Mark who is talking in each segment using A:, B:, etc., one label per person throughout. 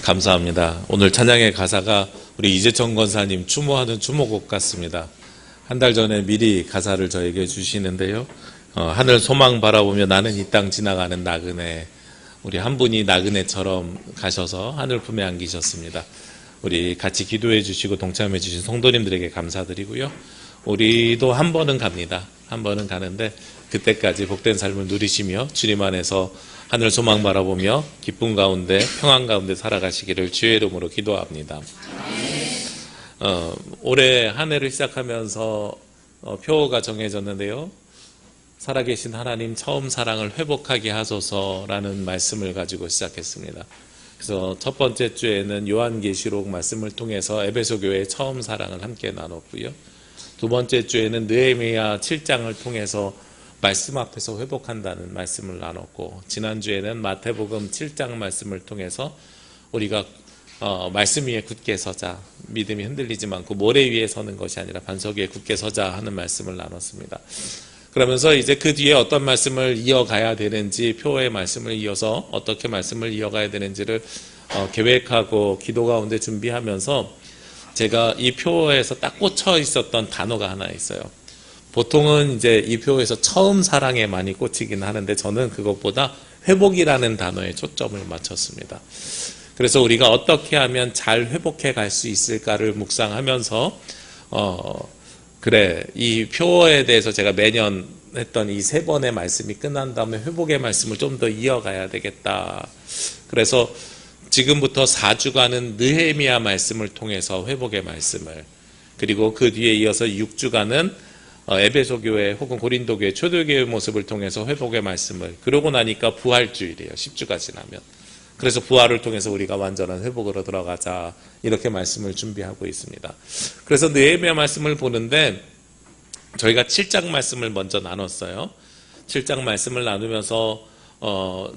A: 감사합니다. 오늘 찬양의 가사가 우리 이재청 권사님 추모하는 추모곡 같습니다. 한 달 전에 미리 가사를 저에게 주시는데요. 하늘 소망 바라보며 나는 이 땅 지나가는 나그네. 우리 한 분이 나그네처럼 가셔서 하늘 품에 안기셨습니다. 우리 같이 기도해 주시고 동참해 주신 성도님들에게 감사드리고요. 우리도 한 번은 갑니다. 한 번은 가는데 그때까지 복된 삶을 누리시며 주님 안에서 하늘 소망 바라보며 기쁨 가운데 평안 가운데 살아가시기를 주의 이름으로 기도합니다. 올해 한 해를 시작하면서 표어가 정해졌는데요. 살아계신 하나님 처음 사랑을 회복하게 하소서라는 말씀을 가지고 시작했습니다. 그래서 첫 번째 주에는 요한계시록 말씀을 통해서 에베소 교회의 처음 사랑을 함께 나눴고요. 두 번째 주에는 느헤미야 7장을 통해서 말씀 앞에서 회복한다는 말씀을 나눴고, 지난주에는 마태복음 7장 말씀을 통해서 우리가 말씀 위에 굳게 서자, 믿음이 흔들리지 않고 모래 위에 서는 것이 아니라 반석 위에 굳게 서자 하는 말씀을 나눴습니다. 그러면서 이제 그 뒤에 어떤 말씀을 이어가야 되는지, 표의 말씀을 이어서 어떻게 말씀을 이어가야 되는지를 계획하고 기도 가운데 준비하면서 제가 이 표에서 딱 꽂혀 있었던 단어가 하나 있어요. 보통은 이제 이 표에서 처음 사랑에 많이 꽂히긴 하는데 저는 그것보다 회복이라는 단어에 초점을 맞췄습니다. 그래서 우리가 어떻게 하면 잘 회복해 갈 수 있을까를 묵상하면서 이 표에 대해서 제가 매년 했던 이 3번의 말씀이 끝난 다음에 회복의 말씀을 좀 더 이어가야 되겠다. 그래서 지금부터 4주간은 느헤미야 말씀을 통해서 회복의 말씀을, 그리고 그 뒤에 이어서 6주간은 에베소 교회 혹은 고린도 교회 초대교회의 모습을 통해서 회복의 말씀을, 그러고 나니까 부활주일이에요. 10주가 지나면. 그래서 부활을 통해서 우리가 완전한 회복으로 들어가자, 이렇게 말씀을 준비하고 있습니다. 그래서 느헤미야 말씀을 보는데 저희가 7장 말씀을 먼저 나눴어요. 7장 말씀을 나누면서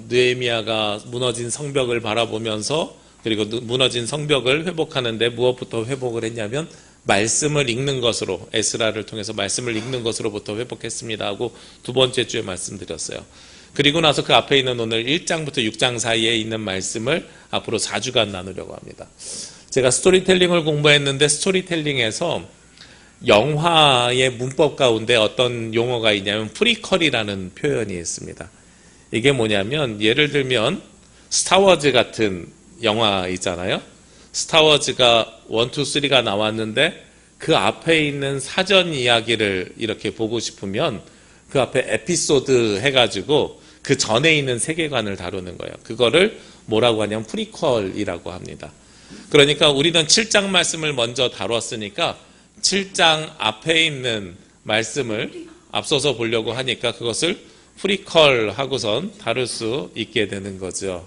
A: 느헤미야가 무너진 성벽을 바라보면서, 그리고 무너진 성벽을 회복하는데 무엇부터 회복을 했냐면 말씀을 읽는 것으로, 에스라를 통해서 말씀을 읽는 것으로부터 회복했습니다 하고 두 번째 주에 말씀드렸어요. 그리고 나서 그 앞에 있는 오늘 1장부터 6장 사이에 있는 말씀을 앞으로 4주간 나누려고 합니다. 제가 스토리텔링을 공부했는데 스토리텔링에서 영화의 문법 가운데 어떤 용어가 있냐면 프리퀄이라는 표현이 있습니다. 이게 뭐냐면, 예를 들면 스타워즈 같은 영화 있잖아요. 스타워즈가 1, 2, 3가 나왔는데 그 앞에 있는 사전 이야기를 이렇게 보고 싶으면 그 앞에 에피소드 해가지고 그 전에 있는 세계관을 다루는 거예요. 그거를 뭐라고 하냐면 프리퀄이라고 합니다. 그러니까 우리는 7장 말씀을 먼저 다뤘으니까 7장 앞에 있는 말씀을 앞서서 보려고 하니까 그것을 프리퀄 하고선 다룰 수 있게 되는 거죠.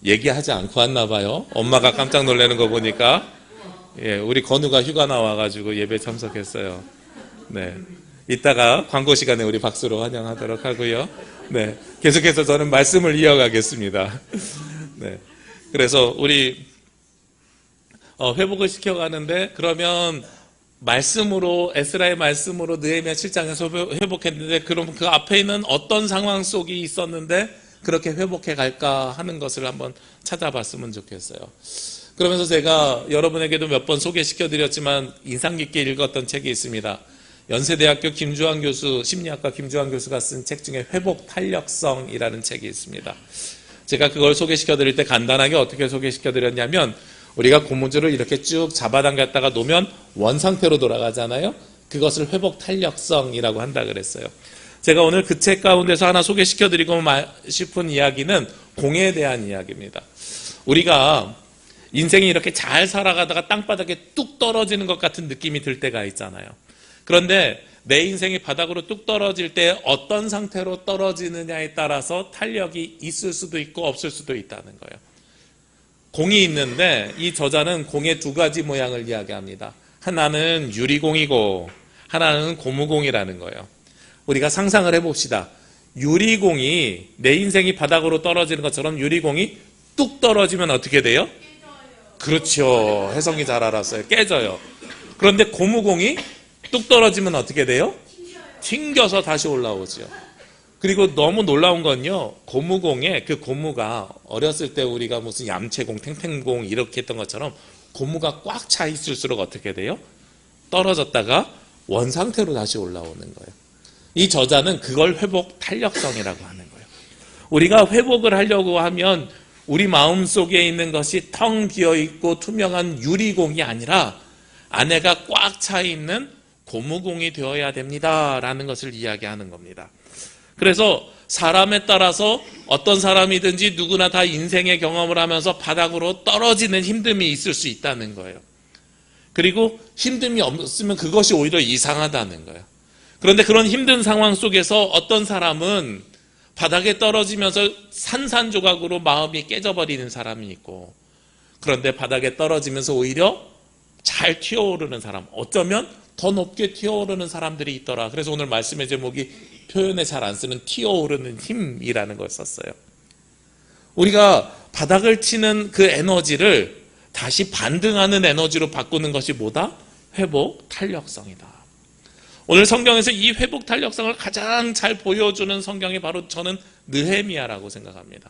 A: 얘기하지 않고 왔나 봐요. 엄마가 깜짝 놀라는 거 보니까. 예, 우리 건우가 휴가 나와가지고 예배 참석했어요. 네. 이따가 광고 시간에 우리 박수로 환영하도록 하고요. 네. 계속해서 저는 말씀을 이어가겠습니다. 네. 그래서 우리 회복을 시켜가는데, 그러면 말씀으로, 에스라의 말씀으로 느헤미야 7장에서 회복했는데, 그럼 그 앞에 있는 어떤 상황 속이 있었는데 그렇게 회복해 갈까 하는 것을 한번 찾아봤으면 좋겠어요. 그러면서 제가 여러분에게도 몇 번 소개시켜 드렸지만 인상 깊게 읽었던 책이 있습니다. 연세대학교 김주환 교수, 심리학과 김주환 교수가 쓴 책 중에 회복 탄력성이라는 책이 있습니다. 제가 그걸 소개시켜 드릴 때 간단하게 어떻게 소개시켜 드렸냐면, 우리가 고무줄을 이렇게 쭉 잡아당겼다가 놓으면 원상태로 돌아가잖아요. 그것을 회복 탄력성이라고 한다 그랬어요. 제가 오늘 그 책 가운데서 하나 소개시켜드리고 싶은 이야기는 공에 대한 이야기입니다. 우리가 인생이 이렇게 잘 살아가다가 땅바닥에 뚝 떨어지는 것 같은 느낌이 들 때가 있잖아요. 그런데 내 인생이 바닥으로 뚝 떨어질 때 어떤 상태로 떨어지느냐에 따라서 탄력이 있을 수도 있고 없을 수도 있다는 거예요. 공이 있는데 이 저자는 공의 두 가지 모양을 이야기합니다. 하나는 유리공이고 하나는 고무공이라는 거예요. 우리가 상상을 해봅시다. 유리공이, 내 인생이 바닥으로 떨어지는 것처럼 유리공이 뚝 떨어지면 어떻게 돼요? 깨져요. 그렇죠. 혜성이 잘 알았어요. 깨져요. 그런데 고무공이 뚝 떨어지면 어떻게 돼요? 튕겨서 다시 올라오죠. 그리고 너무 놀라운 건요, 고무공에 그 고무가 어렸을 때 우리가 무슨 얌체공, 탱탱공 이렇게 했던 것처럼 고무가 꽉 차 있을수록 어떻게 돼요? 떨어졌다가 원상태로 다시 올라오는 거예요. 이 저자는 그걸 회복 탄력성이라고 하는 거예요. 우리가 회복을 하려고 하면 우리 마음속에 있는 것이 텅 비어있고 투명한 유리공이 아니라 안에가 꽉 차 있는 고무공이 되어야 됩니다 라는 것을 이야기하는 겁니다. 그래서 사람에 따라서 어떤 사람이든지 누구나 다 인생의 경험을 하면서 바닥으로 떨어지는 힘듦이 있을 수 있다는 거예요. 그리고 힘듦이 없으면 그것이 오히려 이상하다는 거예요. 그런데 그런 힘든 상황 속에서 어떤 사람은 바닥에 떨어지면서 산산조각으로 마음이 깨져버리는 사람이 있고, 그런데 바닥에 떨어지면서 오히려 잘 튀어오르는 사람, 어쩌면 더 높게 튀어오르는 사람들이 있더라. 그래서 오늘 말씀의 제목이 표현에 잘 안 쓰는 튀어오르는 힘이라는 걸 썼어요. 우리가 바닥을 치는 그 에너지를 다시 반등하는 에너지로 바꾸는 것이 뭐다? 회복 탄력성이다. 오늘 성경에서 이 회복 탄력성을 가장 잘 보여주는 성경이 바로 저는 느헤미야라고 생각합니다.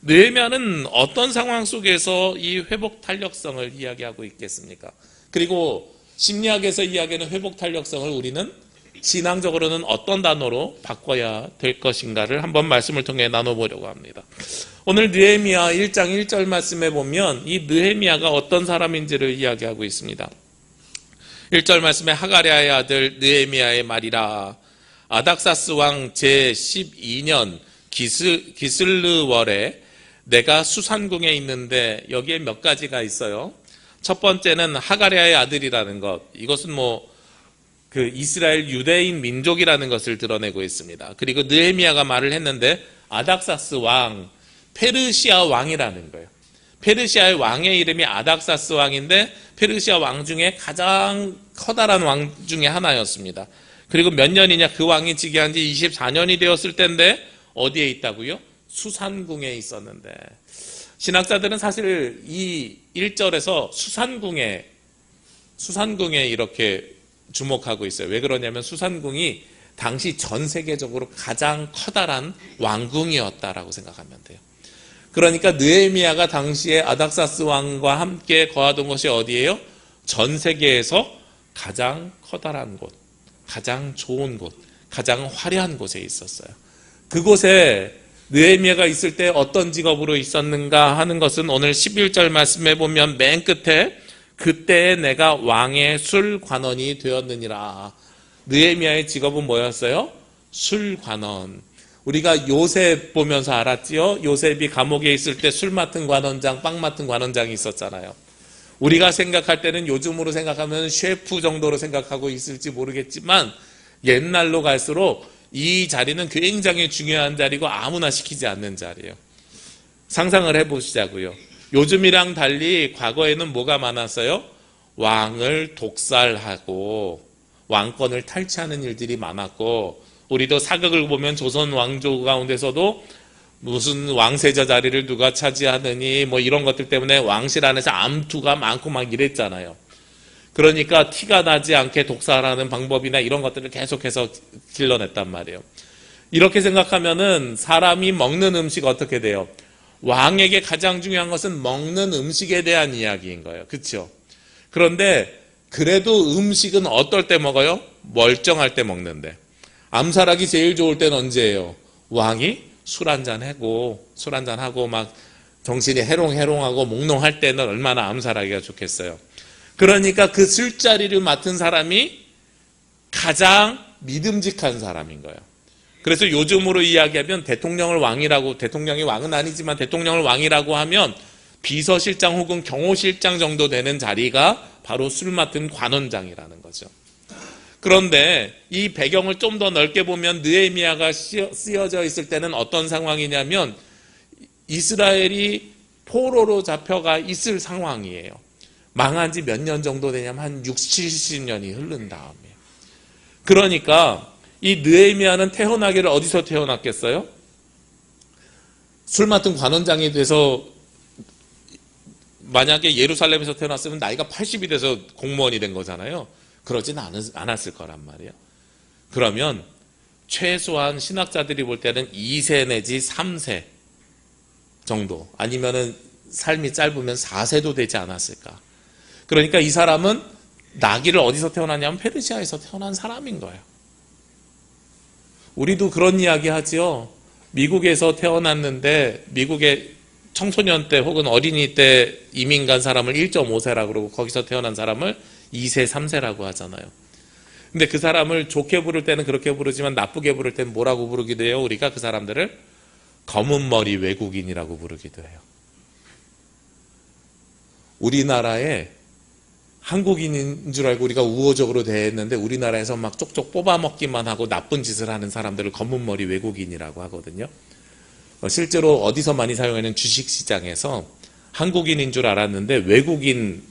A: 느헤미야는 어떤 상황 속에서 이 회복 탄력성을 이야기하고 있겠습니까? 그리고 심리학에서 이야기하는 회복 탄력성을 우리는 신앙적으로는 어떤 단어로 바꿔야 될 것인가를 한번 말씀을 통해 나눠보려고 합니다. 오늘 느헤미야 1장 1절 말씀에 보면 이 느헤미야가 어떤 사람인지를 이야기하고 있습니다. 1절 말씀에 하가랴의 아들 느헤미야의 말이라. 아닥사스 왕 제12년 기슬르월에 내가 수산궁에 있는데, 여기에 몇 가지가 있어요. 첫 번째는 하가랴의 아들이라는 것. 이것은 그 이스라엘 유대인 민족이라는 것을 드러내고 있습니다. 그리고 느헤미야가 말을 했는데 아닥사스 왕, 페르시아 왕이라는 거예요. 페르시아의 왕의 이름이 아닥사스 왕인데 페르시아 왕 중에 가장 커다란 왕 중에 하나였습니다. 그리고 몇 년이냐, 그 왕이 즉위한 지 24년이 되었을 때인데 어디에 있다고요? 수산궁에 있었는데, 신학자들은 사실 이 1절에서 수산궁에 이렇게 주목하고 있어요. 왜 그러냐면 수산궁이 당시 전 세계적으로 가장 커다란 왕궁이었다라고 생각하면 돼요. 그러니까 느헤미야가 당시에 아닥사스 왕과 함께 거하던 곳이 어디예요? 전 세계에서 가장 커다란 곳, 가장 좋은 곳, 가장 화려한 곳에 있었어요. 그곳에 느헤미야가 있을 때 어떤 직업으로 있었는가 하는 것은 오늘 11절 말씀에 보면 맨 끝에 그때 내가 왕의 술관원이 되었느니라. 느헤미야의 직업은 뭐였어요? 술관원. 우리가 요셉 보면서 알았지요? 요셉이 감옥에 있을 때 술 맡은 관원장, 빵 맡은 관원장이 있었잖아요. 우리가 생각할 때는, 요즘으로 생각하면 셰프 정도로 생각하고 있을지 모르겠지만 옛날로 갈수록 이 자리는 굉장히 중요한 자리고 아무나 시키지 않는 자리예요. 상상을 해보시자고요. 요즘이랑 달리 과거에는 뭐가 많았어요? 왕을 독살하고 왕권을 탈취하는 일들이 많았고, 우리도 사극을 보면 조선 왕조 가운데서도 무슨 왕세자 자리를 누가 차지하느니 이런 것들 때문에 왕실 안에서 암투가 많고 막 이랬잖아요. 그러니까 티가 나지 않게 독살하는 방법이나 이런 것들을 계속해서 길러냈단 말이에요. 이렇게 생각하면은 사람이 먹는 음식 어떻게 돼요? 왕에게 가장 중요한 것은 먹는 음식에 대한 이야기인 거예요. 그렇죠? 그런데 그래도 음식은 어떨 때 먹어요? 멀쩡할 때 먹는데. 암살하기 제일 좋을 때는 언제예요? 왕이 술 한잔하고 막 정신이 해롱해롱하고 몽롱할 때는 얼마나 암살하기가 좋겠어요. 그러니까 그 술자리를 맡은 사람이 가장 믿음직한 사람인 거예요. 그래서 요즘으로 이야기하면 대통령이 왕은 아니지만 대통령을 왕이라고 하면 비서실장 혹은 경호실장 정도 되는 자리가 바로 술 맡은 관원장이라는 거죠. 그런데 이 배경을 좀 더 넓게 보면 느헤미야가 쓰여져 있을 때는 어떤 상황이냐면 이스라엘이 포로로 잡혀가 있을 상황이에요. 망한 지 몇 년 정도 되냐면 한 60, 70년이 흐른 다음에. 그러니까 이 느헤미야는 태어나기를 어디서 태어났겠어요? 술 맡은 관원장이 돼서, 만약에 예루살렘에서 태어났으면 나이가 80이 돼서 공무원이 된 거잖아요. 그러진 않았을 거란 말이에요. 그러면 최소한 신학자들이 볼 때는 2세 내지 3세 정도, 아니면은 삶이 짧으면 4세도 되지 않았을까. 그러니까 이 사람은 나귀를 어디서 태어났냐면 페르시아에서 태어난 사람인 거예요. 우리도 그런 이야기 하지요. 미국에서 태어났는데 미국의 청소년 때 혹은 어린이 때 이민 간 사람을 1.5세라고 그러고 거기서 태어난 사람을 2세, 3세라고 하잖아요. 근데 그 사람을 좋게 부를 때는 그렇게 부르지만 나쁘게 부를 때는 뭐라고 부르기도 해요? 우리가 그 사람들을 검은 머리 외국인이라고 부르기도 해요. 우리나라에 한국인인 줄 알고 우리가 우호적으로 대했는데 우리나라에서 막 쪽쪽 뽑아먹기만 하고 나쁜 짓을 하는 사람들을 검은 머리 외국인이라고 하거든요. 실제로 어디서 많이 사용하는 주식시장에서 한국인인 줄 알았는데 외국인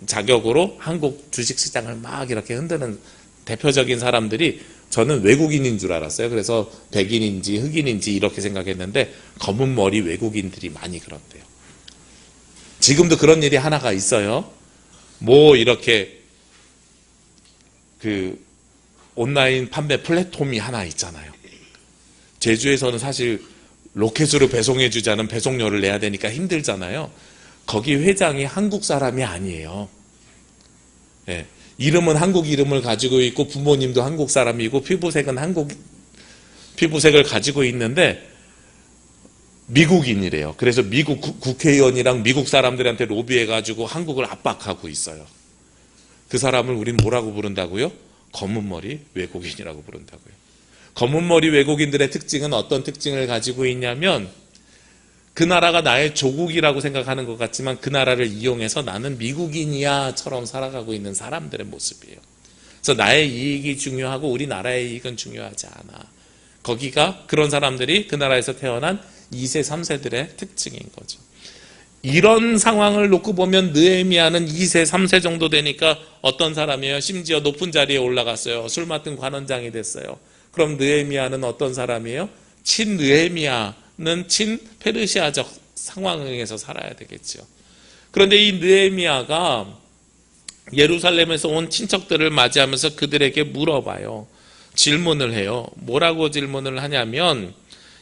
A: 자격으로 한국 주식시장을 막 이렇게 흔드는 대표적인 사람들이 저는 외국인인 줄 알았어요. 그래서 백인인지 흑인인지 이렇게 생각했는데 검은 머리 외국인들이 많이 그런대요. 지금도 그런 일이 하나가 있어요. 뭐 이렇게 그 온라인 판매 플랫폼이 하나 있잖아요. 제주에서는 사실 로켓으로 배송해 주자는 배송료를 내야 되니까 힘들잖아요. 거기 회장이 한국 사람이 아니에요. 예. 이름은 한국 이름을 가지고 있고 부모님도 한국 사람이고 피부색은 한국 피부색을 가지고 있는데 미국인이래요. 그래서 미국 국회의원이랑 미국 사람들한테 로비해가지고 한국을 압박하고 있어요. 그 사람을 우린 뭐라고 부른다고요? 검은 머리 외국인이라고 부른다고요. 검은 머리 외국인들의 특징은 어떤 특징을 가지고 있냐면 그 나라가 나의 조국이라고 생각하는 것 같지만 그 나라를 이용해서 나는 미국인이야처럼 살아가고 있는 사람들의 모습이에요. 그래서 나의 이익이 중요하고 우리나라의 이익은 중요하지 않아. 거기가 그런 사람들이 그 나라에서 태어난 2세, 3세들의 특징인 거죠. 이런 상황을 놓고 보면 느헤미야는 2세, 3세 정도 되니까 어떤 사람이에요? 심지어 높은 자리에 올라갔어요. 술 맡은 관원장이 됐어요. 그럼 느헤미야는 어떤 사람이에요? 친 느헤미야는 친 페르시아적 상황에서 살아야 되겠죠. 그런데 이 느헤미야가 예루살렘에서 온 친척들을 맞이하면서 그들에게 물어봐요. 질문을 해요. 뭐라고 질문을 하냐면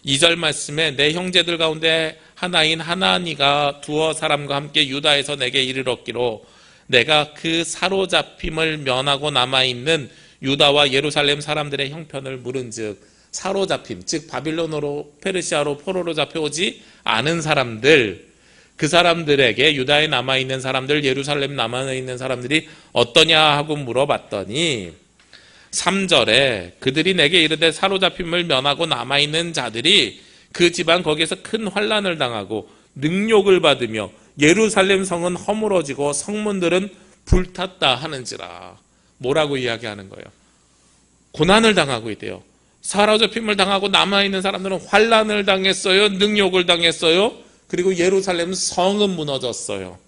A: 2절 말씀에 내 형제들 가운데 하나인 하나니가 두어 사람과 함께 유다에서 내게 이르렀기로 내가 그 사로잡힘을 면하고 남아있는 유다와 예루살렘 사람들의 형편을 물은즉, 사로잡힘, 즉 바빌론으로 페르시아로 포로로 잡혀오지 않은 사람들, 그 사람들에게 유다에 남아있는 사람들, 예루살렘 남아있는 사람들이 어떠냐 하고 물어봤더니 3절에 그들이 내게 이르되 사로잡힘을 면하고 남아있는 자들이 그 집안 거기에서 큰 환난을 당하고 능욕을 받으며 예루살렘 성은 허물어지고 성문들은 불탔다 하는지라. 뭐라고 이야기하는 거예요? 고난을 당하고 있대요. 사로잡힘을 당하고 남아있는 사람들은 환난을 당했어요. 능욕을 당했어요. 그리고 예루살렘 성은 무너졌어요.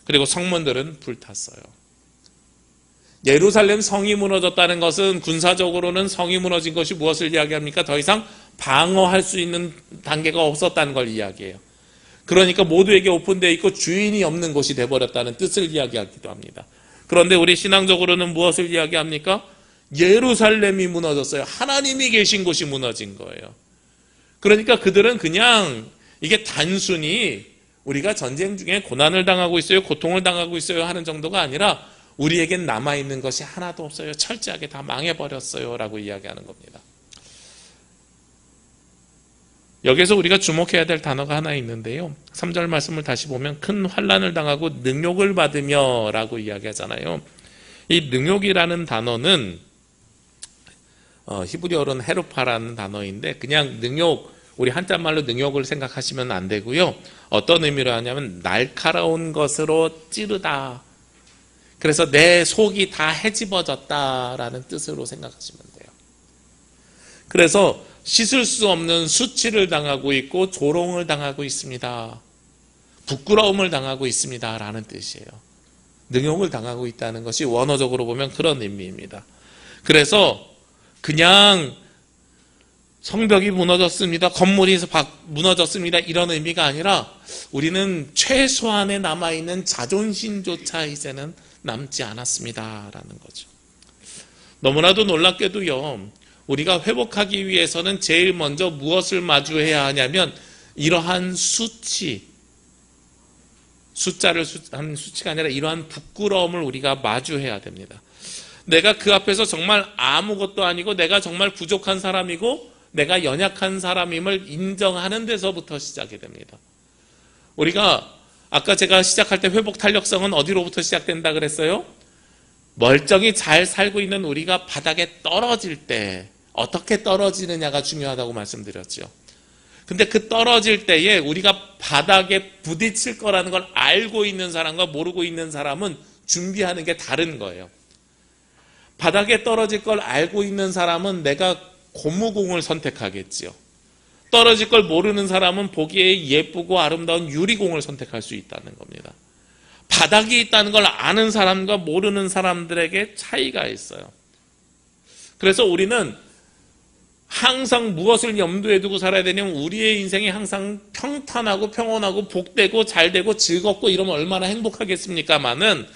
A: 그리고 성문들은 불탔어요. 예루살렘 성이 무너졌다는 것은 군사적으로는 성이 무너진 것이 무엇을 이야기합니까? 더 이상 방어할 수 있는 단계가 없었다는 걸 이야기해요. 그러니까 모두에게 오픈되어 있고 주인이 없는 곳이 되어버렸다는 뜻을 이야기하기도 합니다. 그런데 우리 신앙적으로는 무엇을 이야기합니까? 예루살렘이 무너졌어요. 하나님이 계신 곳이 무너진 거예요. 그러니까 그들은 그냥 이게 단순히 우리가 전쟁 중에 고난을 당하고 있어요, 고통을 당하고 있어요 하는 정도가 아니라 우리에겐 남아있는 것이 하나도 없어요. 철저하게 다 망해버렸어요 라고 이야기하는 겁니다. 여기서 우리가 주목해야 될 단어가 하나 있는데요. 3절 말씀을 다시 보면 큰 환난을 당하고 능욕을 받으며 라고 이야기하잖아요. 이 능욕이라는 단어는 히브리어로는 헤루파라는 단어인데 그냥 능욕, 우리 한자말로 능욕을 생각하시면 안 되고요. 어떤 의미로 하냐면 날카로운 것으로 찌르다. 그래서 내 속이 다 헤집어졌다라는 뜻으로 생각하시면 돼요. 그래서 씻을 수 없는 수치를 당하고 있고 조롱을 당하고 있습니다. 부끄러움을 당하고 있습니다 라는 뜻이에요. 능욕을 당하고 있다는 것이 원어적으로 보면 그런 의미입니다. 그래서 그냥 성벽이 무너졌습니다, 건물이 무너졌습니다 이런 의미가 아니라 우리는 최소한에 남아있는 자존심조차 이제는 남지 않았습니다 라는 거죠. 너무나도 놀랍게도요, 우리가 회복하기 위해서는 제일 먼저 무엇을 마주해야 하냐면 이러한 숫자를 한 수치가 아니라 이러한 부끄러움을 우리가 마주해야 됩니다. 내가 그 앞에서 정말 아무것도 아니고 내가 정말 부족한 사람이고 내가 연약한 사람임을 인정하는 데서부터 시작이 됩니다. 우리가 아까 제가 시작할 때 회복 탄력성은 어디로부터 시작된다 그랬어요? 멀쩡히 잘 살고 있는 우리가 바닥에 떨어질 때 어떻게 떨어지느냐가 중요하다고 말씀드렸죠. 근데 그 떨어질 때에 우리가 바닥에 부딪힐 거라는 걸 알고 있는 사람과 모르고 있는 사람은 준비하는 게 다른 거예요. 바닥에 떨어질 걸 알고 있는 사람은 내가 고무공을 선택하겠지요. 떨어질 걸 모르는 사람은 보기에 예쁘고 아름다운 유리공을 선택할 수 있다는 겁니다. 바닥이 있다는 걸 아는 사람과 모르는 사람들에게 차이가 있어요. 그래서 우리는 항상 무엇을 염두에 두고 살아야 되냐면 우리의 인생이 항상 평탄하고 평온하고 복되고 잘되고 즐겁고 이러면 얼마나 행복하겠습니까마는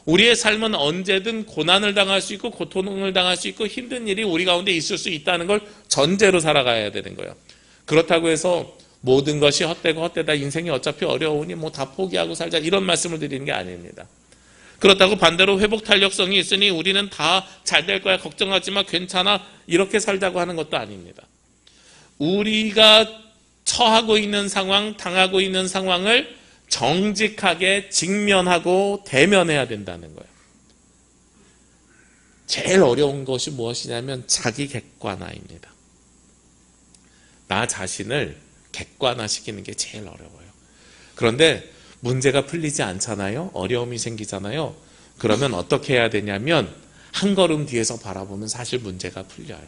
A: 우리의 삶은 언제든 고난을 당할 수 있고 고통을 당할 수 있고 힘든 일이 우리 가운데 있을 수 있다는 걸 전제로 살아가야 되는 거예요. 그렇다고 해서 모든 것이 헛되고 헛되다 인생이 어차피 어려우니 뭐 다 포기하고 살자 이런 말씀을 드리는 게 아닙니다. 그렇다고 반대로 회복 탄력성이 있으니 우리는 다 잘 될 거야 걱정하지 마 괜찮아 이렇게 살자고 하는 것도 아닙니다. 우리가 처하고 있는 상황 당하고 있는 상황을 정직하게 직면하고 대면해야 된다는 거예요. 제일 어려운 것이 무엇이냐면 자기 객관화입니다. 나 자신을 객관화시키는 게 제일 어려워요. 그런데 문제가 풀리지 않잖아요. 어려움이 생기잖아요. 그러면 어떻게 해야 되냐면 한 걸음 뒤에서 바라보면 사실 문제가 풀려요.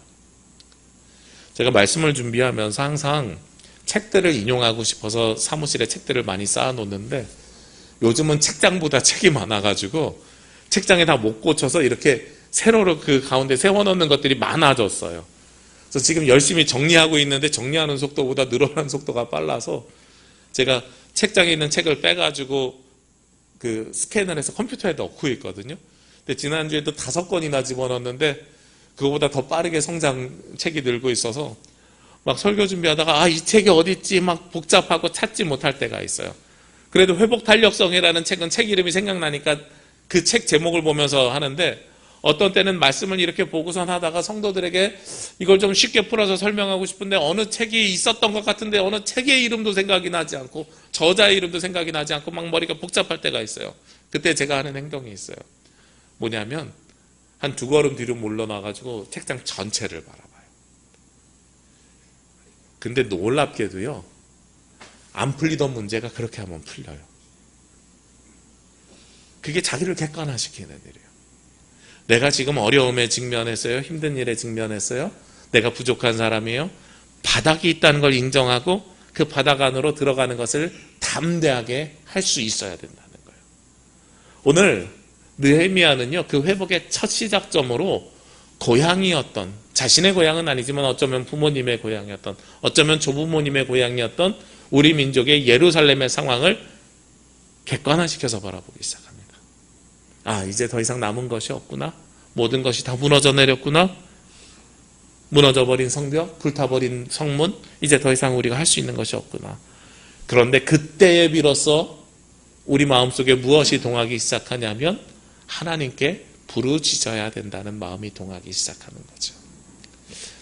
A: 제가 말씀을 준비하면서 항상 책들을 인용하고 싶어서 사무실에 책들을 많이 쌓아놓는데 요즘은 책장보다 책이 많아가지고 책장에 다 못 꽂혀서 이렇게 세로로 그 가운데 세워놓는 것들이 많아졌어요. 그래서 지금 열심히 정리하고 있는데 정리하는 속도보다 늘어나는 속도가 빨라서 제가 책장에 있는 책을 빼가지고 그 스캔을 해서 컴퓨터에 넣고 있거든요. 근데 지난주에도 5권이나 집어넣었는데 그거보다 더 빠르게 책이 늘고 있어서 막 설교 준비하다가 이 책이 어디 있지 막 복잡하고 찾지 못할 때가 있어요. 그래도 회복 탄력성이라는 책은 책 이름이 생각나니까 그 책 제목을 보면서 하는데 어떤 때는 말씀을 이렇게 보고선 하다가 성도들에게 이걸 좀 쉽게 풀어서 설명하고 싶은데 어느 책이 있었던 것 같은데 어느 책의 이름도 생각이 나지 않고 저자의 이름도 생각이 나지 않고 막 머리가 복잡할 때가 있어요. 그때 제가 하는 행동이 있어요. 뭐냐면 한 2걸음 뒤로 물러나가지고 책장 전체를 바라봐요. 근데 놀랍게도요. 안 풀리던 문제가 그렇게 하면 풀려요. 그게 자기를 객관화시키는 일이에요. 내가 지금 어려움에 직면했어요? 힘든 일에 직면했어요? 내가 부족한 사람이에요? 바닥이 있다는 걸 인정하고 그 바닥 안으로 들어가는 것을 담대하게 할 수 있어야 된다는 거예요. 오늘 느헤미야는요. 그 회복의 첫 시작점으로 고향이었던 자신의 고향은 아니지만 어쩌면 부모님의 고향이었던 어쩌면 조부모님의 고향이었던 우리 민족의 예루살렘의 상황을 객관화시켜서 바라보기 시작합니다. 이제 더 이상 남은 것이 없구나. 모든 것이 다 무너져 내렸구나. 무너져버린 성벽, 불타버린 성문, 이제 더 이상 우리가 할 수 있는 것이 없구나. 그런데 그때에 비로소 우리 마음속에 무엇이 동하기 시작하냐면 하나님께 부르짖어야 된다는 마음이 동하기 시작하는 거죠.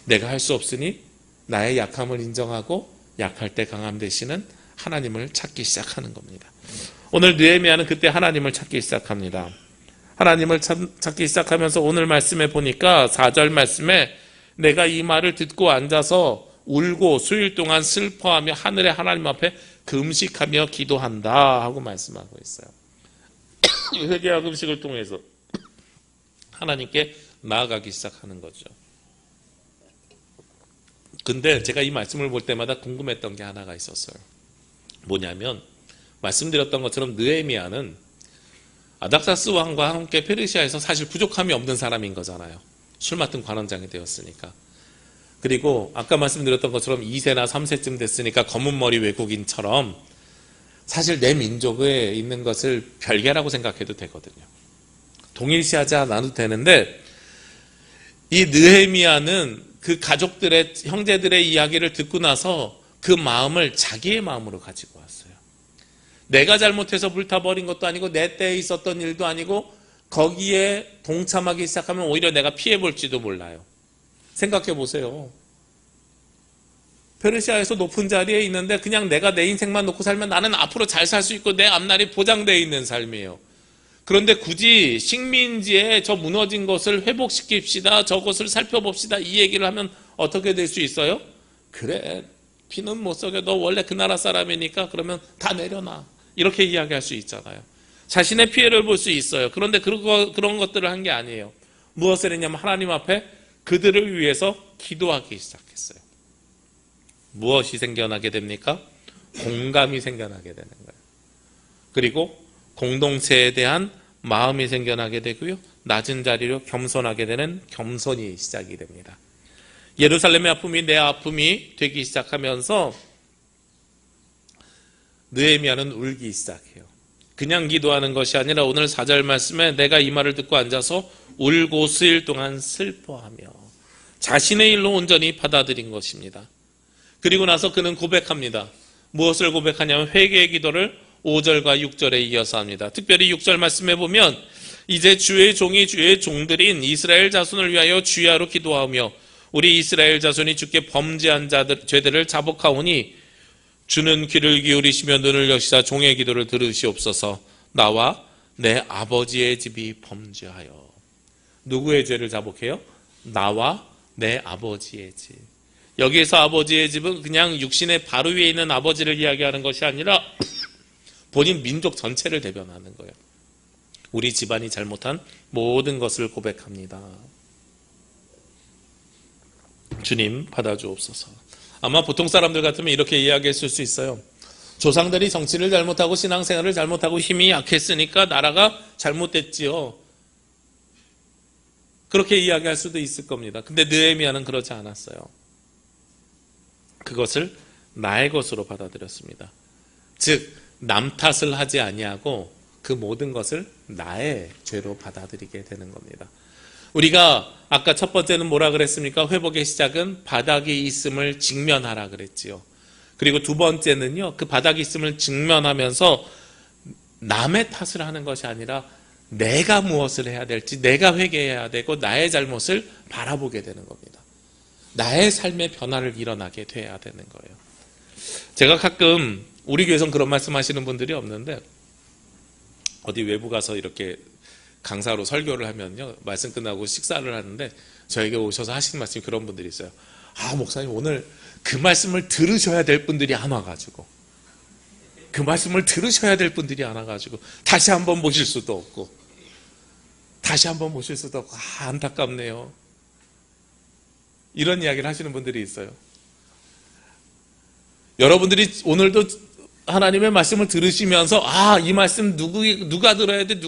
A: 내가 할 수 없으니 나의 약함을 인정하고 약할 때 강함 되시는 하나님을 찾기 시작하는 겁니다. 오늘 느헤미야는 그때 하나님을 찾기 시작합니다. 하나님을 찾기 시작하면서 오늘 말씀에 보니까 4절 말씀에 내가 이 말을 듣고 앉아서 울고 수일 동안 슬퍼하며 하늘의 하나님 앞에 금식하며 기도한다 하고 말씀하고 있어요. 회개와 금식을 통해서 하나님께 나아가기 시작하는 거죠. 근데 제가 이 말씀을 볼 때마다 궁금했던 게 하나가 있었어요. 뭐냐면 말씀드렸던 것처럼 느헤미야는 아닥사스 왕과 함께 페르시아에서 사실 부족함이 없는 사람인 거잖아요. 술 맡은 관원장이 되었으니까. 그리고 아까 말씀드렸던 것처럼 2세나 3세쯤 됐으니까 검은 머리 외국인처럼 사실 내 민족에 있는 것을 별개라고 생각해도 되거든요. 동일시하지 않아도 되는데 이 느헤미야는 그 가족들의, 형제들의 이야기를 듣고 나서 그 마음을 자기의 마음으로 가지고 왔어요. 내가 잘못해서 불타버린 것도 아니고 내 때에 있었던 일도 아니고 거기에 동참하기 시작하면 오히려 내가 피해볼지도 몰라요. 생각해 보세요. 페르시아에서 높은 자리에 있는데 그냥 내가 내 인생만 놓고 살면 나는 앞으로 잘 살 수 있고 내 앞날이 보장되어 있는 삶이에요. 그런데 굳이 식민지에 저 무너진 것을 회복시킵시다, 저것을 살펴봅시다, 이 얘기를 하면 어떻게 될 수 있어요? 그래, 피는 못 속여, 너 원래 그 나라 사람이니까 그러면 다 내려놔, 이렇게 이야기할 수 있잖아요. 자신의 피해를 볼 수 있어요. 그런데 그런 것들을 한 게 아니에요. 무엇을 했냐면 하나님 앞에 그들을 위해서 기도하기 시작했어요. 무엇이 생겨나게 됩니까? 공감이 생겨나게 되는 거예요. 그리고 공동체에 대한 마음이 생겨나게 되고요. 낮은 자리로 겸손하게 되는 겸손이 시작이 됩니다. 예루살렘의 아픔이 내 아픔이 되기 시작하면서 느헤미야는 울기 시작해요. 그냥 기도하는 것이 아니라 오늘 4절 말씀에 내가 이 말을 듣고 앉아서 울고 수일 동안 슬퍼하며 자신의 일로 온전히 받아들인 것입니다. 그리고 나서 그는 고백합니다. 무엇을 고백하냐면 회개의 기도를 5절과 6절에 이어서 합니다. 특별히 6절 말씀에 보면 이제 주의 종이 주의 종들인 이스라엘 자손을 위하여 주야로 기도하며 우리 이스라엘 자손이 주께 범죄한 자들 죄들을 자복하오니 주는 귀를 기울이시며 눈을 여시사 종의 기도를 들으시옵소서. 나와 내 아버지의 집이 범죄하여. 누구의 죄를 자복해요? 나와 내 아버지의 집. 여기에서 아버지의 집은 그냥 육신의 바로 위에 있는 아버지를 이야기하는 것이 아니라 본인 민족 전체를 대변하는 거예요. 우리 집안이 잘못한 모든 것을 고백합니다. 주님 받아주옵소서. 아마 보통 사람들 같으면 이렇게 이야기했을 수 있어요. 조상들이 정치를 잘못하고 신앙생활을 잘못하고 힘이 약했으니까 나라가 잘못됐지요. 그렇게 이야기할 수도 있을 겁니다. 근데 느헤미야는 그렇지 않았어요. 그것을 나의 것으로 받아들였습니다. 즉 남 탓을 하지 아니하고 그 모든 것을 나의 죄로 받아들이게 되는 겁니다. 우리가 아까 첫 번째는 뭐라 그랬습니까? 회복의 시작은 바닥이 있음을 직면하라 그랬지요. 그리고 두 번째는요, 그 바닥이 있음을 직면하면서 남의 탓을 하는 것이 아니라 내가 무엇을 해야 될지, 내가 회개해야 되고 나의 잘못을 바라보게 되는 겁니다. 나의 삶의 변화를 일어나게 돼야 되는 거예요. 제가 가끔 우리 교회에서는 그런 말씀하시는 분들이 없는데 어디 외부 가서 이렇게 강사로 설교를 하면요, 말씀 끝나고 식사를 하는데 저에게 오셔서 하시는 말씀이 그런 분들이 있어요. 아, 목사님 오늘 그 말씀을 들으셔야 될 분들이 안 와가지고, 그 말씀을 들으셔야 될 분들이 안 와가지고 다시 한번 모실 수도 없고 안타깝네요. 이런 이야기를 하시는 분들이 있어요. 여러분들이 오늘도 하나님의 말씀을 들으시면서 이 말씀 누가 들어야 돼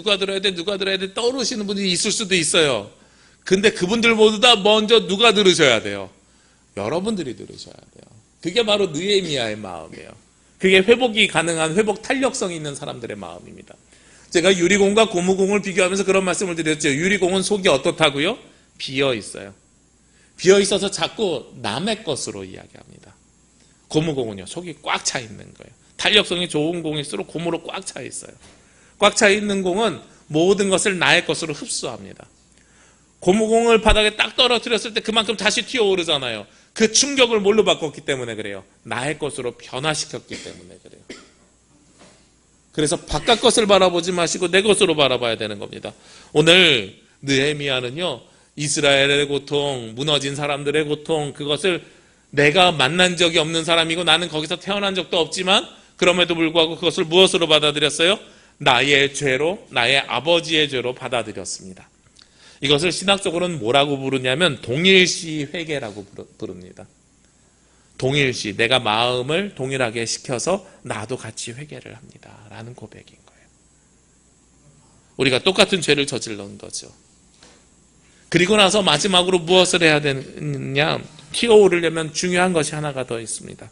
A: 떠오르시는 분들이 있을 수도 있어요. 근데 그분들 모두 다 먼저 누가 들으셔야 돼요? 여러분들이 들으셔야 돼요. 그게 바로 느헤미야의 마음이에요. 그게 회복이 가능한, 회복 탄력성이 있는 사람들의 마음입니다. 제가 유리공과 고무공을 비교하면서 그런 말씀을 드렸죠. 유리공은 속이 어떻다고요? 비어 있어요. 비어 있어서 자꾸 남의 것으로 이야기합니다. 고무공은요, 속이 꽉 차 있는 거예요. 탄력성이 좋은 공일수록 고무로 꽉 차 있어요. 꽉 차 있는 공은 모든 것을 나의 것으로 흡수합니다. 고무공을 바닥에 딱 떨어뜨렸을 때 그만큼 다시 튀어오르잖아요. 그 충격을 뭘로 바꿨기 때문에 그래요? 나의 것으로 변화시켰기 때문에 그래요. 그래서 바깥 것을 바라보지 마시고 내 것으로 바라봐야 되는 겁니다. 오늘 느헤미야는요, 이스라엘의 고통, 무너진 사람들의 고통, 그것을 내가 만난 적이 없는 사람이고 나는 거기서 태어난 적도 없지만 그럼에도 불구하고 그것을 무엇으로 받아들였어요? 나의 죄로, 나의 아버지의 죄로 받아들였습니다. 이것을 신학적으로는 뭐라고 부르냐면 동일시 회개라고 부릅니다. 동일시, 내가 마음을 동일하게 시켜서 나도 같이 회개를 합니다 라는 고백인 거예요. 우리가 똑같은 죄를 저질른 거죠. 그리고 나서 마지막으로 무엇을 해야 되느냐, 튀어오르려면 중요한 것이 하나가 더 있습니다.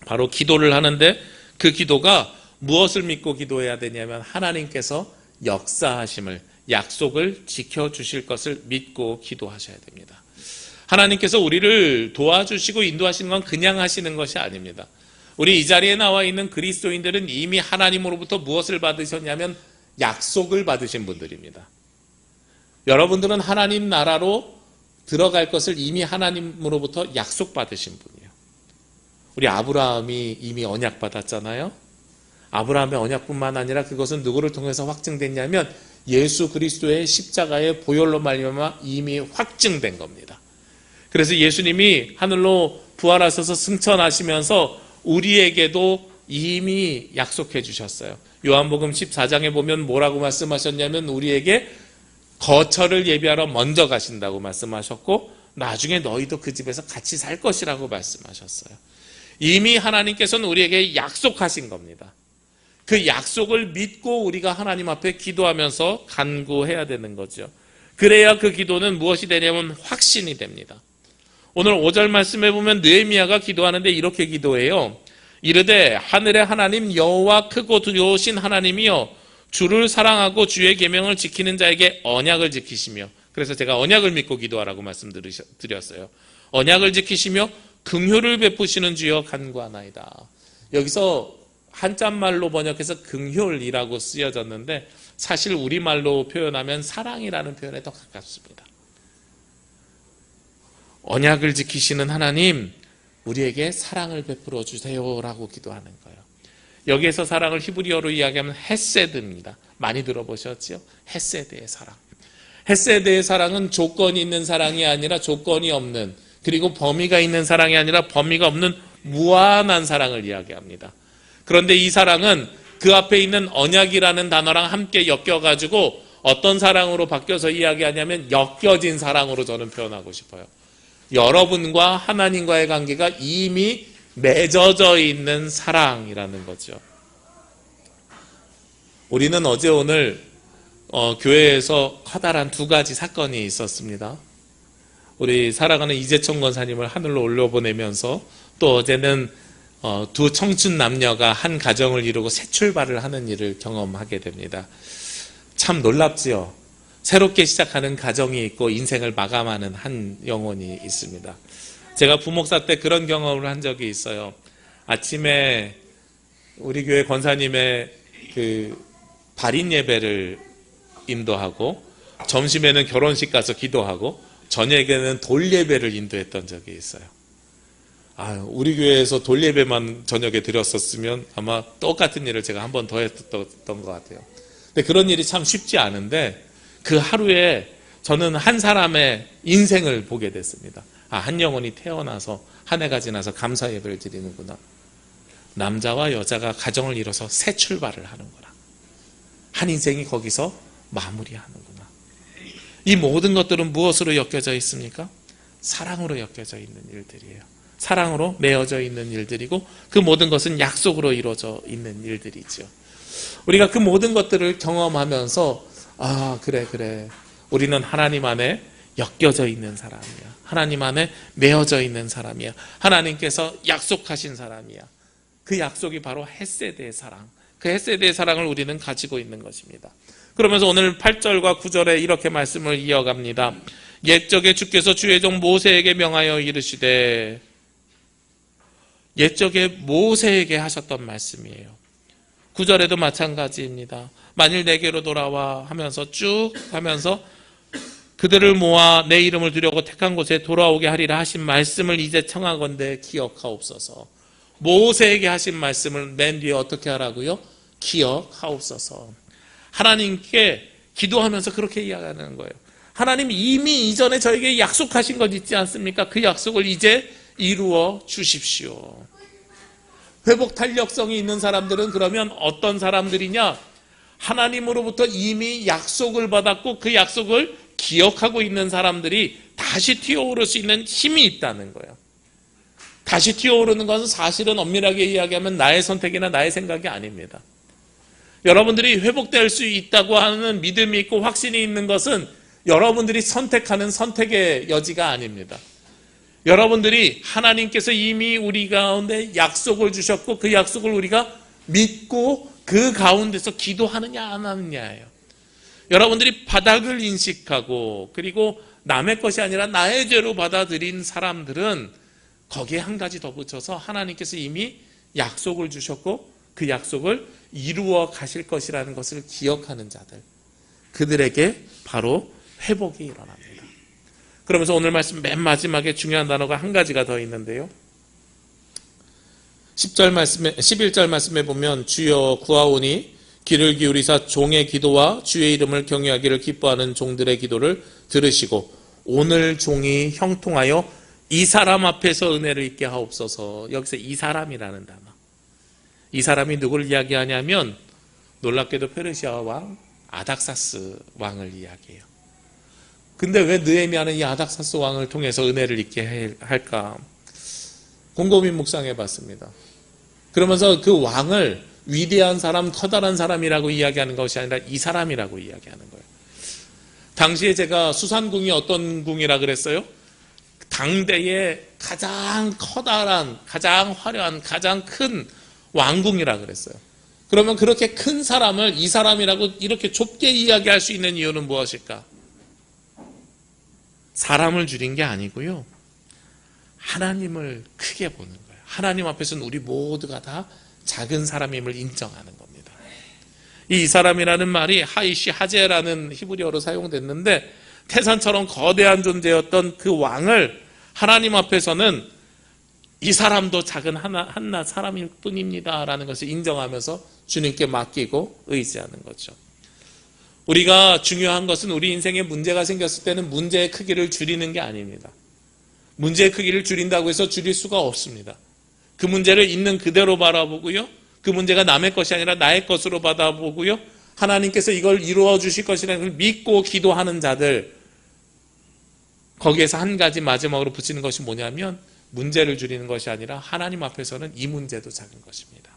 A: 바로 기도를 하는데 그 기도가 무엇을 믿고 기도해야 되냐면 하나님께서 역사하심을, 약속을 지켜주실 것을 믿고 기도하셔야 됩니다. 하나님께서 우리를 도와주시고 인도하시는 건 그냥 하시는 것이 아닙니다. 우리 이 자리에 나와 있는 그리스도인들은 이미 하나님으로부터 무엇을 받으셨냐면 약속을 받으신 분들입니다. 여러분들은 하나님 나라로 들어갈 것을 이미 하나님으로부터 약속받으신 분이에요. 우리 아브라함이 이미 언약 받았잖아요. 아브라함의 언약뿐만 아니라 그것은 누구를 통해서 확증됐냐면 예수 그리스도의 십자가의 보혈로 말미암아 이미 확증된 겁니다. 그래서 예수님이 하늘로 부활하셔서 승천하시면서 우리에게도 이미 약속해 주셨어요. 요한복음 14장에 보면 뭐라고 말씀하셨냐면 우리에게 거처를 예비하러 먼저 가신다고 말씀하셨고 나중에 너희도 그 집에서 같이 살 것이라고 말씀하셨어요. 이미 하나님께서는 우리에게 약속하신 겁니다. 그 약속을 믿고 우리가 하나님 앞에 기도하면서 간구해야 되는 거죠. 그래야 그 기도는 무엇이 되냐면 확신이 됩니다. 오늘 5절 말씀에 보면 느헤미야가 기도하는데 이렇게 기도해요. 이르되 하늘의 하나님 여호와 크고 두려우신 하나님이여 주를 사랑하고 주의 계명을 지키는 자에게 언약을 지키시며, 그래서 제가 언약을 믿고 기도하라고 말씀드렸어요. 언약을 지키시며 긍휼을 베푸시는 주여 간구하나이다. 여기서 한자말로 번역해서 긍휼이라고 쓰여졌는데 사실 우리말로 표현하면 사랑이라는 표현에 더 가깝습니다. 언약을 지키시는 하나님, 우리에게 사랑을 베풀어 주세요라고 기도하는 거예요. 여기에서 사랑을 히브리어로 이야기하면 헤세드입니다. 많이 들어보셨죠? 헤세드의 사랑. 헤세드의 사랑은 조건이 있는 사랑이 아니라 조건이 없는, 그리고 범위가 있는 사랑이 아니라 범위가 없는 무한한 사랑을 이야기합니다. 그런데 이 사랑은 그 앞에 있는 언약이라는 단어랑 함께 엮여가지고 어떤 사랑으로 바뀌어서 이야기하냐면 엮여진 사랑으로 저는 표현하고 싶어요. 여러분과 하나님과의 관계가 이미 맺어져 있는 사랑이라는 거죠. 우리는 어제 오늘 교회에서 커다란 두 가지 사건이 있었습니다. 우리 사랑하는 이재청 권사님을 하늘로 올려보내면서 또 어제는 두 청춘 남녀가 한 가정을 이루고 새 출발을 하는 일을 경험하게 됩니다. 참 놀랍지요. 새롭게 시작하는 가정이 있고 인생을 마감하는 한 영혼이 있습니다. 제가 부목사 때 그런 경험을 한 적이 있어요. 아침에 우리 교회 권사님의 그 발인 예배를 인도하고 점심에는 결혼식 가서 기도하고 저녁에는 돌 예배를 인도했던 적이 있어요. 우리 교회에서 돌 예배만 저녁에 드렸었으면 아마 똑같은 일을 제가 한 번 더 했던 것 같아요. 근데 그런 일이 참 쉽지 않은데 그 하루에 저는 한 사람의 인생을 보게 됐습니다. 한 영혼이 태어나서 한 해가 지나서 감사 예배를 드리는구나. 남자와 여자가 가정을 이뤄서 새 출발을 하는구나. 한 인생이 거기서 마무리하는구나. 이 모든 것들은 무엇으로 엮여져 있습니까? 사랑으로 엮여져 있는 일들이에요. 사랑으로 맺어져 있는 일들이고 그 모든 것은 약속으로 이루어져 있는 일들이죠. 우리가 그 모든 것들을 경험하면서 그래 우리는 하나님 안에 엮여져 있는 사람이야. 하나님 안에 맺어져 있는 사람이야. 하나님께서 약속하신 사람이야. 그 약속이 바로 헤세드의 사랑. 그 헤세드의 사랑을 우리는 가지고 있는 것입니다. 그러면서 오늘 8절과 9절에 이렇게 말씀을 이어갑니다. 옛적에 주께서 주의 종 모세에게 명하여 이르시되, 옛적에 모세에게 하셨던 말씀이에요. 9절에도 마찬가지입니다. 만일 내게로 돌아와 하면서 쭉 하면서 그들을 모아 내 이름을 두려고 택한 곳에 돌아오게 하리라 하신 말씀을 이제 청하건대 기억하옵소서. 모세에게 하신 말씀을 맨 뒤에 어떻게 하라고요? 기억하옵소서. 하나님께 기도하면서 그렇게 이야기하는 거예요. 하나님 이미 이전에 저에게 약속하신 것 있지 않습니까? 그 약속을 이제 이루어 주십시오. 회복 탄력성이 있는 사람들은 그러면 어떤 사람들이냐? 하나님으로부터 이미 약속을 받았고 그 약속을 기억하고 있는 사람들이 다시 튀어오를 수 있는 힘이 있다는 거예요. 다시 튀어오르는 것은 사실은 엄밀하게 이야기하면 나의 선택이나 나의 생각이 아닙니다. 여러분들이 회복될 수 있다고 하는 믿음이 있고 확신이 있는 것은 여러분들이 선택하는 선택의 여지가 아닙니다. 여러분들이 하나님께서 이미 우리 가운데 약속을 주셨고 그 약속을 우리가 믿고 그 가운데서 기도하느냐 안 하느냐예요. 여러분들이 바닥을 인식하고 그리고 남의 것이 아니라 나의 죄로 받아들인 사람들은 거기에 한 가지 더 붙여서 하나님께서 이미 약속을 주셨고 그 약속을 이루어 가실 것이라는 것을 기억하는 자들, 그들에게 바로 회복이 일어납니다. 그러면서 오늘 말씀 맨 마지막에 중요한 단어가 한 가지가 더 있는데요. 11절 말씀에 보면 주여 구하오니 귀를 기울이사 종의 기도와 주의 이름을 경외하기를 기뻐하는 종들의 기도를 들으시고 오늘 종이 형통하여 이 사람 앞에서 은혜를 입게 하옵소서. 여기서 이 사람이라는 단어, 이 사람이 누구를 이야기하냐면 놀랍게도 페르시아 왕 아닥사스 왕을 이야기해요. 근데 왜 느헤미야는 이 아닥사스 왕을 통해서 은혜를 입게 할까? 곰곰이 묵상해 봤습니다. 그러면서 그 왕을 위대한 사람, 커다란 사람이라고 이야기하는 것이 아니라 이 사람이라고 이야기하는 거예요. 당시에 제가 수산궁이 어떤 궁이라 그랬어요? 당대의 가장 커다란, 가장 화려한, 가장 큰 왕궁이라 그랬어요. 그러면 그렇게 큰 사람을 이 사람이라고 이렇게 좁게 이야기할 수 있는 이유는 무엇일까? 사람을 줄인 게 아니고요, 하나님을 크게 보는 거예요. 하나님 앞에서는 우리 모두가 다 작은 사람임을 인정하는 겁니다. 이 사람이라는 말이 하이시 하제라는 히브리어로 사용됐는데 태산처럼 거대한 존재였던 그 왕을 하나님 앞에서는 이 사람도 작은 한낱 사람일 뿐입니다 라는 것을 인정하면서 주님께 맡기고 의지하는 거죠. 우리가 중요한 것은 우리 인생에 문제가 생겼을 때는 문제의 크기를 줄이는 게 아닙니다. 문제의 크기를 줄인다고 해서 줄일 수가 없습니다. 그 문제를 있는 그대로 바라보고요, 그 문제가 남의 것이 아니라 나의 것으로 받아보고요, 하나님께서 이걸 이루어 주실 것이라는 걸 믿고 기도하는 자들, 거기에서 한 가지 마지막으로 붙이는 것이 뭐냐면 문제를 줄이는 것이 아니라 하나님 앞에서는 이 문제도 작은 것입니다.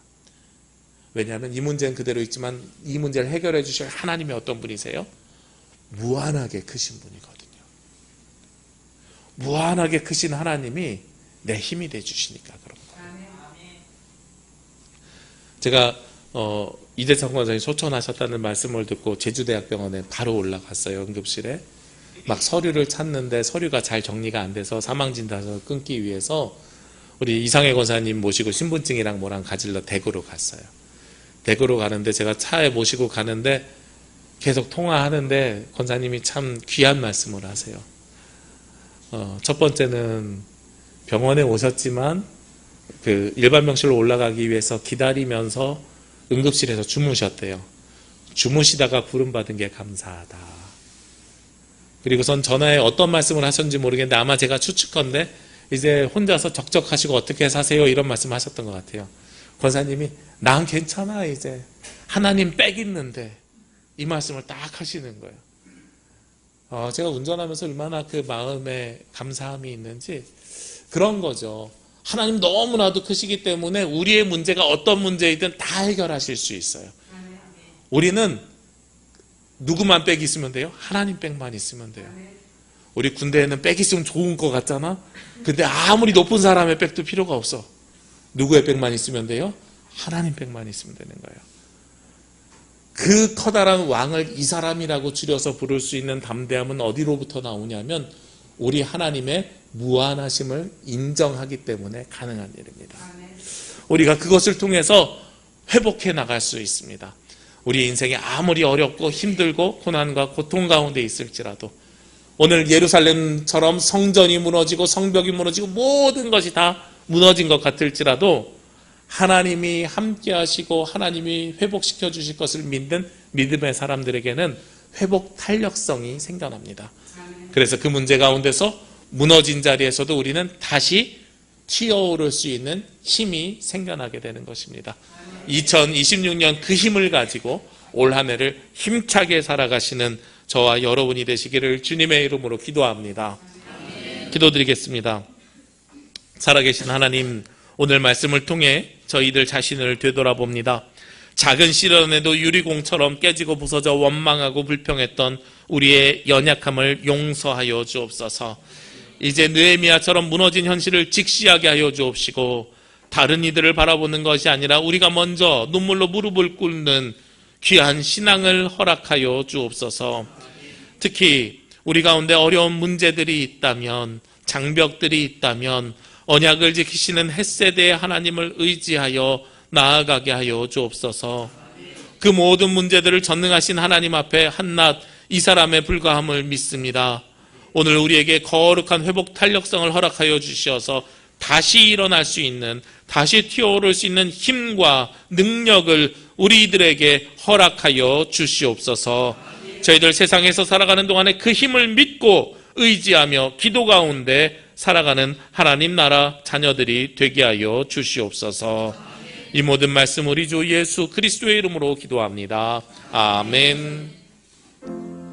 A: 왜냐하면 이 문제는 그대로 있지만 이 문제를 해결해 주실 하나님이 어떤 분이세요? 무한하게 크신 분이거든요. 무한하게 크신 하나님이 내 힘이 돼 주시니까 그런 거예요. 제가 이재창 권사님 소천하셨다는 말씀을 듣고 제주대학병원에 바로 올라갔어요. 응급실에 막 서류를 찾는데 서류가 잘 정리가 안 돼서 사망진단서를 끊기 위해서 우리 이상해 권사님 모시고 신분증이랑 뭐랑 가지러 대구로 갔어요. 대구로 가는데 제가 차에 모시고 가는데 계속 통화하는데 권사님이 참 귀한 말씀을 하세요. 첫 번째는 병원에 오셨지만 그 일반 병실로 올라가기 위해서 기다리면서 응급실에서 주무셨대요. 주무시다가 구름받은 게 감사하다. 그리고선 전화에 어떤 말씀을 하셨는지 모르겠는데 아마 제가 추측컨대 이제 혼자서 적적하시고 어떻게 사세요 이런 말씀 하셨던 것 같아요. 권사님이 난 괜찮아, 이제 하나님 빽 있는데, 이 말씀을 딱 하시는 거예요. 제가 운전하면서 얼마나 그 마음에 감사함이 있는지 그런 거죠. 하나님 너무나도 크시기 때문에 우리의 문제가 어떤 문제이든 다 해결하실 수 있어요. 우리는 누구만 빽 있으면 돼요? 하나님 빽만 있으면 돼요. 우리 군대에는 빽 있으면 좋은 것 같잖아. 근데 아무리 높은 사람의 빽도 필요가 없어. 누구의 빽만 있으면 돼요? 하나님 빽만 있으면 되는 거예요. 그 커다란 왕을 이 사람이라고 줄여서 부를 수 있는 담대함은 어디로부터 나오냐면 우리 하나님의 무한하심을 인정하기 때문에 가능한 일입니다. 우리가 그것을 통해서 회복해 나갈 수 있습니다. 우리 인생이 아무리 어렵고 힘들고 고난과 고통 가운데 있을지라도 오늘 예루살렘처럼 성전이 무너지고 성벽이 무너지고 모든 것이 다 무너진 것 같을지라도 하나님이 함께 하시고 하나님이 회복시켜 주실 것을 믿는 믿음의 사람들에게는 회복 탄력성이 생겨납니다. 그래서 그 문제 가운데서 무너진 자리에서도 우리는 다시 튀어오를 수 있는 힘이 생겨나게 되는 것입니다. 2026년 그 힘을 가지고 올 한 해를 힘차게 살아가시는 저와 여러분이 되시기를 주님의 이름으로 기도합니다. 기도드리겠습니다. 살아계신 하나님, 오늘 말씀을 통해 저희들 자신을 되돌아봅니다. 작은 시련에도 유리공처럼 깨지고 부서져 원망하고 불평했던 우리의 연약함을 용서하여 주옵소서. 이제 느헤미야처럼 무너진 현실을 직시하게 하여 주옵시고 다른 이들을 바라보는 것이 아니라 우리가 먼저 눈물로 무릎을 꿇는 귀한 신앙을 허락하여 주옵소서. 특히 우리 가운데 어려운 문제들이 있다면, 장벽들이 있다면 언약을 지키시는 헷세대의 하나님을 의지하여 나아가게 하여 주옵소서. 그 모든 문제들을 전능하신 하나님 앞에 한낱 이 사람의 불과함을 믿습니다. 오늘 우리에게 거룩한 회복 탄력성을 허락하여 주시어서 다시 일어날 수 있는, 다시 튀어오를 수 있는 힘과 능력을 우리들에게 허락하여 주시옵소서. 저희들 세상에서 살아가는 동안에 그 힘을 믿고 의지하며 기도 가운데 살아가는 하나님 나라 자녀들이 되게 하여 주시옵소서. 이 모든 말씀 우리 주 예수 그리스도의 이름으로 기도합니다. 아멘.